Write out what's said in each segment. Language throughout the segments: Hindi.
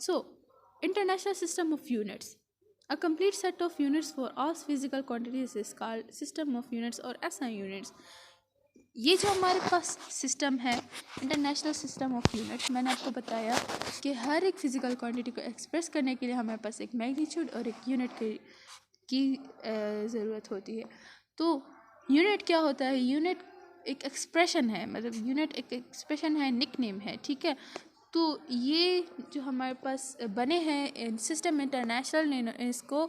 So, international system of units. A complete set of units for all physical quantities is called system of units or SI units. ये जो हमारे पास सिस्टम है इंटरनेशनल सिस्टम ऑफ यूनिट्स, मैंने आपको बताया कि हर एक फिज़िकल क्वांटिटी को एक्सप्रेस करने के लिए हमारे पास एक मैग्नीट्यूड और एक यूनिट की ज़रूरत होती है। तो यूनिट क्या होता है? यूनिट एक एक्सप्रेशन है, मतलब यूनिट एक एक्सप्रेशन है, निकनेम है, ठीक है। तो ये जो हमारे पास बने हैं सिस्टम इंटरनेशनल ने इसको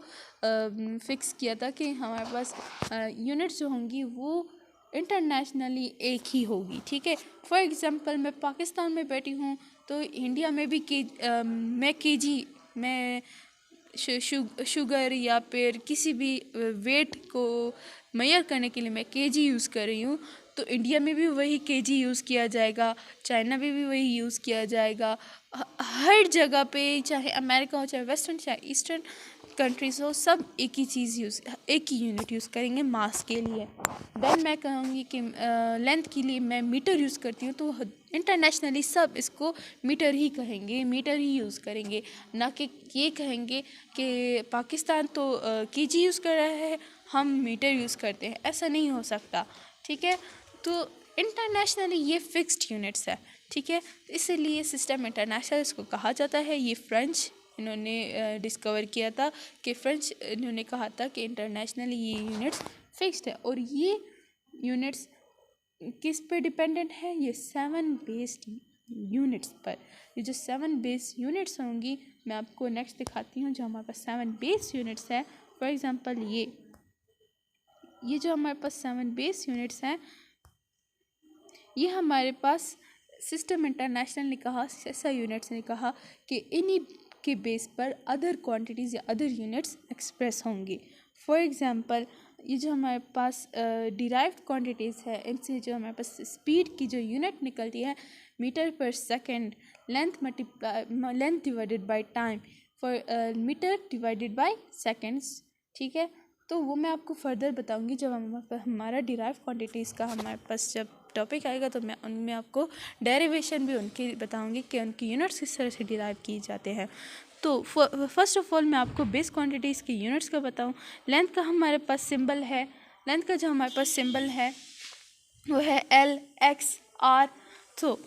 फिक्स किया था कि हमारे पास यूनिट्स जो होंगी वो इंटरनेशनली एक ही होगी, ठीक है। फॉर एग्ज़ाम्पल मैं पाकिस्तान में बैठी हूँ तो इंडिया में भी मैं केजी मैं शुगर या फिर किसी भी वेट को मेजर करने के लिए मैं केजी यूज़ कर रही हूँ, तो इंडिया में भी वही केजी यूज़ किया जाएगा, चाइना में भी वही यूज़ किया जाएगा। हर जगह पे, चाहे अमेरिका हो, चाहे वेस्टर्न, चाहे ईस्टर्न कंट्रीज़ हो, सब एक ही चीज़ एक ही यूनिट यूज़ करेंगे मास के लिए। देन मैं कहूँगी कि लेंथ के लिए मैं मीटर यूज़ करती हूँ, तो इंटरनेशनली सब इसको मीटर ही कहेंगे, मीटर ही यूज़ करेंगे, ना कि ये कहेंगे कि पाकिस्तान तो केजी यूज़ कर रहा है, हम मीटर यूज़ करते हैं। ऐसा नहीं हो सकता, ठीक है। तो इंटरनेशनली ये फिक्स्ड यूनिट्स है, ठीक है। इसलिए सिस्टम इंटरनेशनल इसको कहा जाता है। ये फ्रेंच इन्होंने डिस्कवर किया था कि फ्रेंच इन्होंने कहा था कि इंटरनेशनली ये यूनिट्स फिक्स्ड है। और ये यूनिट्स किस पे डिपेंडेंट है? ये 7 बेस्ड यूनिट्स पर। ये जो 7 बेस यूनिट्स होंगी मैं आपको नेक्स्ट दिखाती हूँ। जो हमारे पास 7 बेस यूनिट्स है, फॉर एग्जांपल ये जो हमारे पास 7 बेस यूनिट्स हैं, ये हमारे पास सिस्टम इंटरनेशनल ने कहा, ऐसा यूनिट्स ने कहा कि इन्हीं के बेस पर अदर क्वांटिटीज़ या अदर यूनिट्स एक्सप्रेस होंगी। फॉर एग्जांपल ये जो हमारे पास डिराइव्ड क्वांटिटीज़ है, इनसे जो हमारे पास स्पीड की जो यूनिट निकलती है मीटर पर second, length divided by time, for metre divided by seconds, ठीक है। तो वो मैं आपको फर्दर बताऊंगी जब हमारा डिराइव क्वांटिटीज़ का हमारे पास जब टॉपिक आएगा, तो मैं उनमें आपको डेरिवेशन भी उनकी बताऊंगी कि उनकी यूनिट्स किस तरह से डिराइव किए जाते हैं। तो फर्स्ट ऑफ ऑल मैं आपको बेस क्वांटिटीज़ की यूनिट्स का बताऊं। लेंथ का हमारे पास सिंबल है, लेंथ का जो हमारे पास सिंबल है वो है एल, एक्स, आर। तो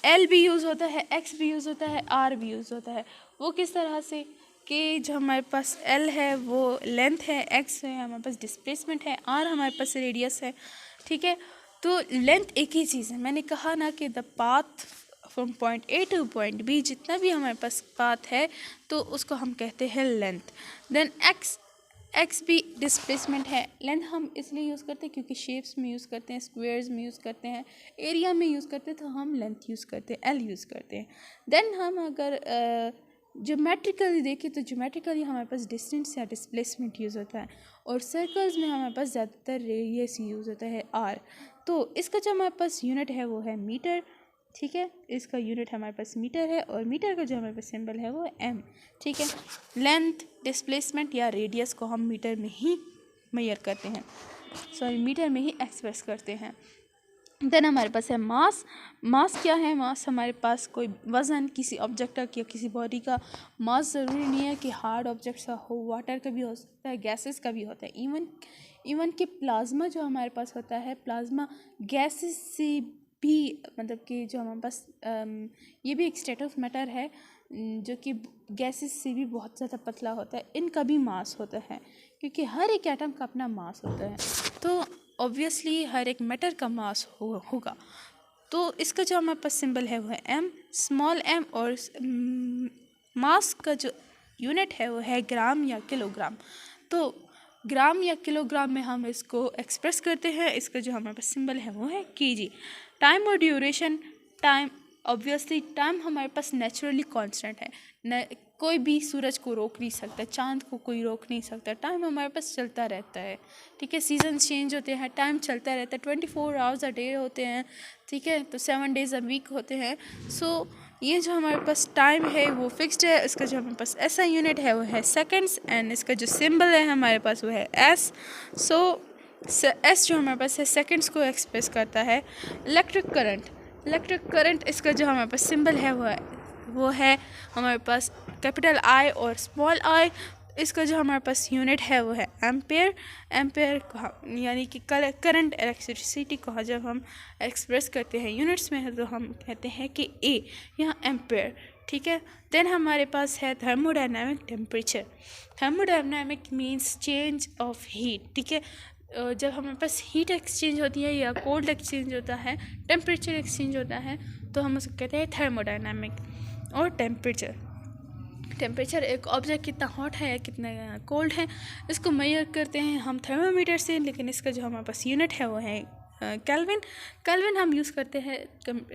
एल भी यूज़ होता है, एक्स भी यूज़ होता है, आर भी यूज़ होता है। वो किस तरह से कि जो हमारे पास एल है वो लेंथ है, एक्स है हमारे पास डिस्प्लेसमेंट है, आर हमारे पास रेडियस है, ठीक है। तो लेंथ एक ही चीज़ है। मैंने कहा ना कि the path from point A to point B, जितना भी हमारे पास पाथ है तो उसको हम कहते हैं लेंथ। देन एक्स भी डिस्प्लेसमेंट है। लेंथ हम इसलिए यूज़ करते हैं क्योंकि शेप्स में यूज़ करते हैं, स्क्वेयर्स में यूज़ करते हैं, एरिया में यूज़ करते हैं, तो हम लेंथ यूज़ करते हैं, एल यूज़ करते हैं। देन हम अगर ज्योमेट्रिकली देखें तो ज्योमेट्रिकली हमारे पास डिस्टेंस या डिस्प्लेसमेंट यूज़ होता है, और सर्कल्स में हमारे पास ज़्यादातर रेडियस यूज़ होता है, आर। तो इसका जो हमारे पास यूनिट है वो है मीटर, ठीक है। इसका यूनिट हमारे पास मीटर है, और मीटर का जो हमारे पास सिंबल है वो एम, ठीक है। लेंथ, डिस्प्लेसमेंट या रेडियस को हम मीटर में ही मेजर करते हैं, मीटर में ही एक्सप्रेस करते हैं। देन हमारे पास है मास। मास क्या है? मास हमारे पास कोई वज़न किसी ऑब्जेक्ट का या किसी बॉडी का मास ज़रूरी नहीं है कि हार्ड ऑब्जेक्ट्स का हो, वाटर का भी हो सकता है, गैसेस का भी होता है। इवन कि प्लाज्मा जो हमारे पास होता है, प्लाज्मा गैसेस से भी, मतलब कि जो हमारे पास ये भी एक स्टेट ऑफ मैटर है जो कि गैसेस से भी बहुत ज़्यादा पतला होता है। इनका भी मास होता है क्योंकि हर एक एटम का अपना मास होता है, तो ऑब्वियसली हर एक मैटर का मास होगा। तो इसका जो हमारे पास सिंबल है वो है एम, स्मॉल एम, और मास का जो यूनिट है वो है ग्राम या किलोग्राम। तो ग्राम या किलोग्राम में हम इसको एक्सप्रेस करते हैं। इसका जो हमारे पास सिंबल है वो है केजी। टाइम और ड्यूरेशन, टाइम ऑब्वियसली टाइम हमारे पास नेचुरली कांस्टेंट है, कोई भी सूरज को रोक नहीं सकता, चांद को कोई रोक नहीं सकता, टाइम हमारे पास चलता रहता है, ठीक है। सीजन चेंज होते हैं, टाइम चलता रहता है, 24 आवर्स अ डे होते हैं, ठीक है। तो 7 डेज अ वीक होते हैं। सो ये जो हमारे पास टाइम है वो फिक्स्ड है। इसका जो हमारे पास ऐसा यूनिट है वो है सेकेंड्स, एंड इसका जो सिंबल है हमारे पास वो है एस। सो एस जो हमारे पास है सेकेंड्स को एक्सप्रेस करता है। इलेक्ट्रिक करंट इसका जो हमारे पास सिंबल है वो है हमारे पास कैपिटल आई और स्मॉल आई। इसका जो हमारे पास यूनिट है वो है एम्पेयर। एम्पेयर यानी कि करंट इलेक्ट्रिसिटी को जब हम एक्सप्रेस करते हैं यूनिट्स में तो हम कहते हैं कि ए, यहाँ एम्पेयर, ठीक है। देन हमारे पास है thermodynamic temperature. Thermodynamic means change of heat, ठीक है। जब हमारे पास हीट एक्सचेंज होती है या कोल्ड एक्सचेंज होता है, टेम्परेचर एक्सचेंज होता है, तो हम उसको कहते हैं थर्मोडायनामिक। और टेम्परेचर एक ऑब्जेक्ट कितना हॉट है या कितना कोल्ड है, इसको मेजर करते हैं हम थर्मोमीटर से, लेकिन इसका जो हमारे पास यूनिट है वो है केल्विन। केल्विन हम यूज़ करते हैं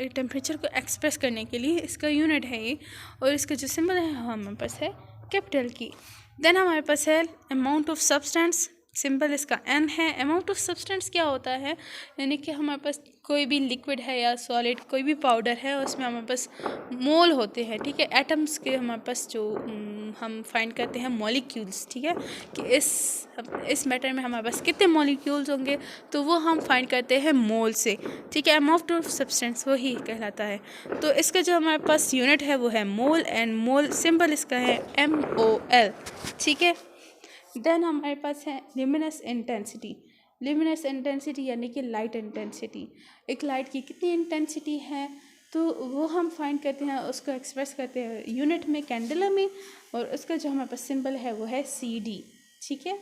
टेम्परेचर को एक्सप्रेस करने के लिए, इसका यूनिट है ये। और इसका जो सिंबल है हमारे पास है कैपिटल की। देन हमारे पास है अमाउंट ऑफ सब्सटेंस, सिंबल इसका एन है। अमाउंट ऑफ सब्सटेंस क्या होता है, यानी कि हमारे पास कोई भी लिक्विड है या सॉलिड, कोई भी पाउडर है, उसमें हमारे पास मोल होते हैं, ठीक है। एटम्स के हमारे पास जो हम फाइंड करते हैं मॉलिक्यूल्स, ठीक है, कि इस मैटर में हमारे पास कितने मॉलिक्यूल्स होंगे, तो वो हम फाइंड करते हैं मोल से, ठीक है। अमाउंट ऑफ सब्सटेंस वही कहलाता है। तो इसका जो हमारे पास यूनिट है वो है मोल, एंड मोल सिंबल इसका है MOL, ठीक है। देन हमारे पास है ल्यूमिनस इंटेंसिटी। ल्यूमिनस इंटेंसिटी यानी कि लाइट इंटेंसिटी। एक लाइट की कितनी इंटेंसिटी है तो वो हम फाइंड करते हैं, उसको एक्सप्रेस करते हैं यूनिट में, कैंडला में, और उसका जो हमारे पास सिंबल है वो है CD, ठीक है।